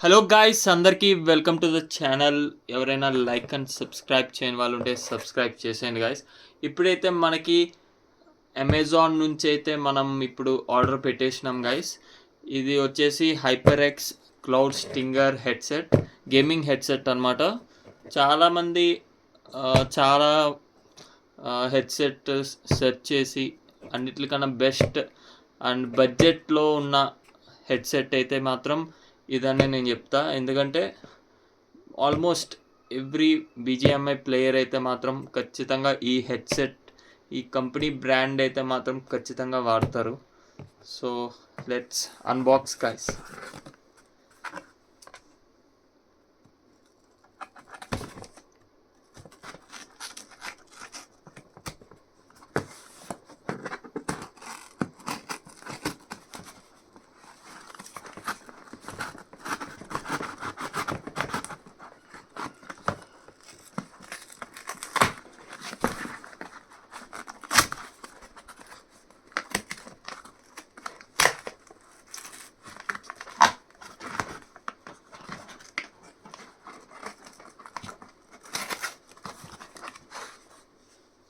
Hello guys, అందరికీ welcome to the channel. ఎవరైనా like and subscribe చేయని వాళ్ళు ఉంటే సబ్స్క్రైబ్ చేసేయండి గాయ్స్. ఇప్పుడైతే మనకి అమెజాన్ నుంచి అయితే మనం ఇప్పుడు ఆర్డర్ పెట్టేసినాం గాయ్స్. ఇది వచ్చేసి hyper-X cloud Stinger headset, gaming headset అనమాట. చాలామంది చాలా హెడ్సెట్ సెర్చ్ చేసి అన్నిటికన్నా బెస్ట్ అండ్ బడ్జెట్లో ఉన్న హెడ్సెట్ అయితే మాత్రం ఇదనే నేను చెప్తా. ఎందుకంటే ఆల్మోస్ట్ ఎవ్రీ బీజిఎంఐ ప్లేయర్ అయితే మాత్రం ఖచ్చితంగా ఈ హెడ్సెట్, ఈ కంపెనీ బ్రాండ్ అయితే మాత్రం ఖచ్చితంగా వాడతారు. So let's unbox guys.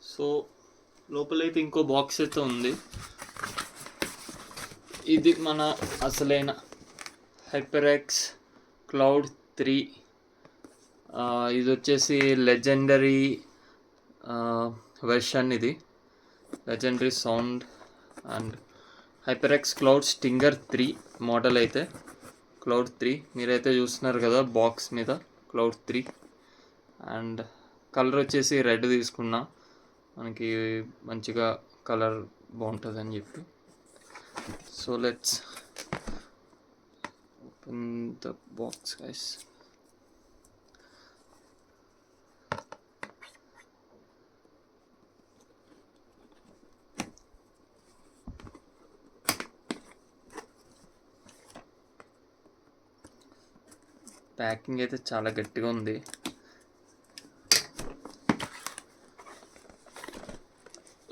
So లోపలైతే ఇంకో బాక్స్ అయితే ఉంది. ఇది మన అసలైన హైపర్-ఎక్స్ క్లౌడ్ 3. ఇది వచ్చేసి లెజెండరీ వెర్షన్. ఇది legendary sound and hyper-X cloud Stinger 3 model అయితే క్లౌడ్ 3 మీరైతే చూస్తున్నారు కదా బాక్స్ మీద క్లౌడ్ 3. అండ్ కలర్ వచ్చేసి రెడ్ తీసుకున్నా, మనకి మంచిగా కలర్ బాగుంటుంది అని చెప్పి. So let's open the box guys. Packing అయితే చాలా గట్టిగా ఉంది.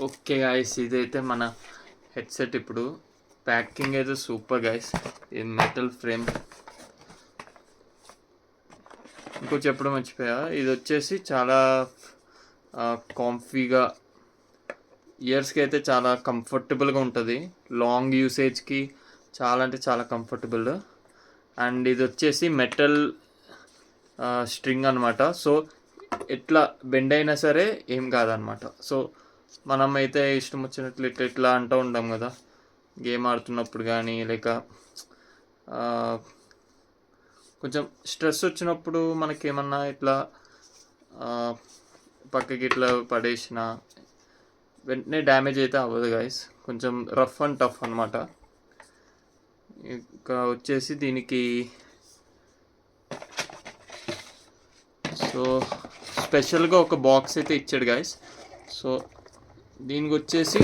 ఓకే గాయస్, ఇదైతే మన హెడ్సెట్. ఇప్పుడు ప్యాకింగ్ అయితే సూపర్ గాయస్. ఇది మెటల్ ఫ్రేమ్. ఇంకో చెప్పడం మర్చిపోయా, ఇది వచ్చేసి చాలా కాంఫీగా, ఇయర్స్కి అయితే చాలా కంఫర్టబుల్గా ఉంటుంది. లాంగ్ యూసేజ్కి చాలా అంటే చాలా కంఫర్టబుల్. అండ్ ఇది వచ్చేసి మెటల్ స్ట్రింగ్ అనమాట. సో ఎట్లా బెండ్ అయినా సరే ఏం కాదనమాట. సో మనం అయితే ఇష్టం వచ్చినట్లు ఇట్లా అంటూ ఉంటాం కదా, గేమ్ ఆడుతున్నప్పుడు కానీ, లేక కొంచెం స్ట్రెస్ వచ్చినప్పుడు మనకేమన్నా ఇట్లా పక్కకి ఇట్లా పడేసిన వెంటనే డ్యామేజ్ అయితే అవ్వదు గైస్. కొంచెం రఫ్ అండ్ టఫ్ అనమాట. ఇంకా వచ్చేసి దీనికి సో స్పెషల్గా ఒక బాక్స్ అయితే ఇచ్చాడు గైస్. సో దీనికి వచ్చేసి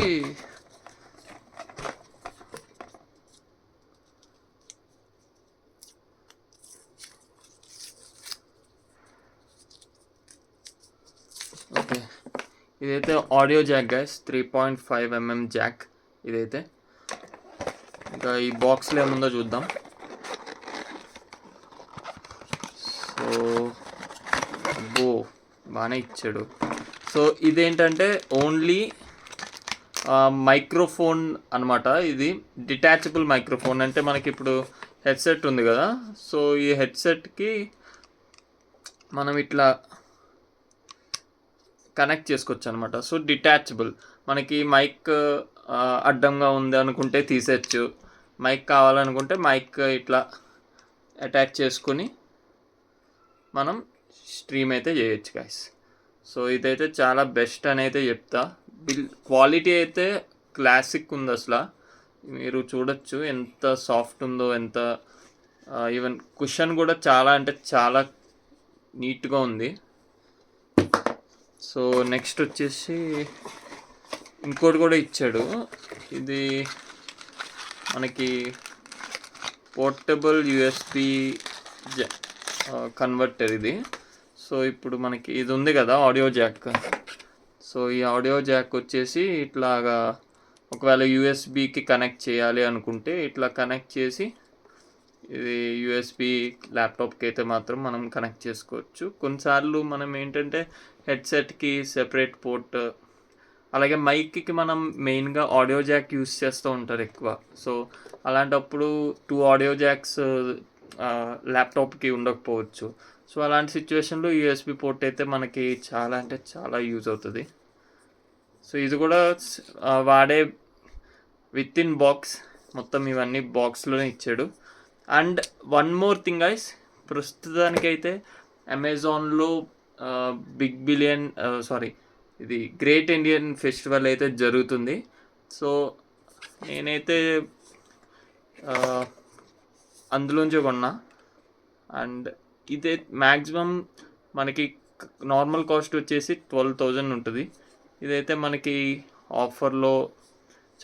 ఓకే, ఇదైతే audio Jack guys, 3.5mm Jack ఇదైతే. ఇంకా ఈ బాక్స్లో ఏముందో చూద్దాం. సో అబ్బో, బాగానే ఇచ్చాడు. సో ఇదేంటంటే ఓన్లీ మైక్రోఫోన్ అనమాట. ఇది డిటాచబుల్ మైక్రోఫోన్. అంటే మనకి ఇప్పుడు హెడ్సెట్ ఉంది కదా, సో ఈ హెడ్సెట్కి మనం ఇట్లా కనెక్ట్ చేసుకోవచ్చు అనమాట. So detachable. మనకి మైక్ అడ్డంగా ఉంది అనుకుంటే తీసేయచ్చు, మైక్ కావాలనుకుంటే మైక్ ఇట్లా అటాచ్ చేసుకొని మనం స్ట్రీమ్ అయితే చేయొచ్చు గైస్. సో ఇదైతే చాలా బెస్ట్ అని అయితే చెప్తా. క్వాలిటీ అయితే క్లాసిక్ ఉంది అసలు. మీరు చూడొచ్చు ఎంత సాఫ్ట్ ఉందో, ఎంత ఈవెన్ కుషన్ కూడా చాలా అంటే చాలా నీట్గా ఉంది. సో నెక్స్ట్ వచ్చేసి ఇంకోటి కూడా ఇచ్చాడు. ఇది మనకి పోర్టబుల్ యూఎస్బి కన్వర్టర్ ఇది. సో ఇప్పుడు మనకి ఇది ఉంది కదా ఆడియో జాక్. సో ఈ ఆడియో జాక్ వచ్చేసి ఇట్లాగా ఒకవేళ యూఎస్బికి కనెక్ట్ చేయాలి అనుకుంటే ఇట్లా కనెక్ట్ చేసి ఇది యూఎస్బి ల్యాప్టాప్కి అయితే మాత్రం మనం కనెక్ట్ చేసుకోవచ్చు. కొన్నిసార్లు మనం ఏంటంటే హెడ్సెట్కి సెపరేట్ పోర్ట్, అలాగే మైక్కి మనం మెయిన్గా ఆడియో జాక్ యూస్ చేస్తూ ఉంటారు ఎక్కువ. సో అలాంటప్పుడు 2 ఆడియో జాక్స్ ల్యాప్టాప్కి ఉండకపోవచ్చు. సో అలాంటి సిచ్యువేషన్లో యూఎస్బి పోర్ట్ అయితే మనకి చాలా అంటే చాలా యూజ్ అవుతుంది. సో ఇది కూడా వాడే విత్ ఇన్ బాక్స్, మొత్తం ఇవన్నీ బాక్స్లోనే ఇచ్చాడు. And one more thing guys, ప్రస్తుతానికైతే అమెజాన్లో ఇది గ్రేట్ ఇండియన్ ఫెస్టివల్ అయితే జరుగుతుంది. సో నేనైతే అందులోంచి కొన్నా. అండ్ ఇదే మ్యాక్సిమం మనకి నార్మల్ కాస్ట్ వచ్చేసి 12,000 ఉంటుంది. ఇదైతే మనకి ఆఫర్లో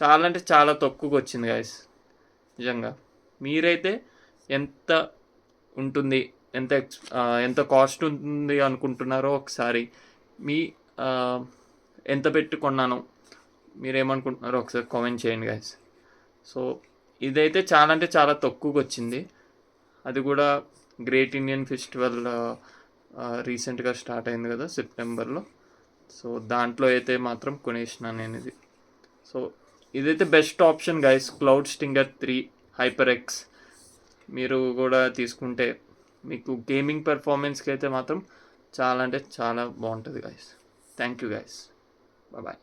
చాలా అంటే చాలా తక్కువకి వచ్చింది గాయస్. నిజంగా మీరైతే ఎంత ఉంటుంది, ఎంత కాస్ట్ ఉంటుంది అనుకుంటున్నారో ఒకసారి ఎంత పెట్టి కొన్నాను మీరేమనుకుంటున్నారో ఒకసారి కామెంట్ చేయండి గాయస్. సో ఇదైతే చాలా అంటే చాలా తక్కువకి వచ్చింది. అది కూడా గ్రేట్ ఇండియన్ ఫెస్టివల్ రీసెంట్గా స్టార్ట్ అయింది కదా సెప్టెంబర్లో. సో దాంట్లో అయితే మాత్రం కొనేసినాను నేను ఇది. సో ఇదైతే best option guys, cloud Stinger 3 HyperX మీరు కూడా తీసుకుంటే మీకు గేమింగ్ పెర్ఫార్మెన్స్కి అయితే మాత్రం చాలా అంటే చాలా బాగుంటుంది guys. Thank you guys, bye.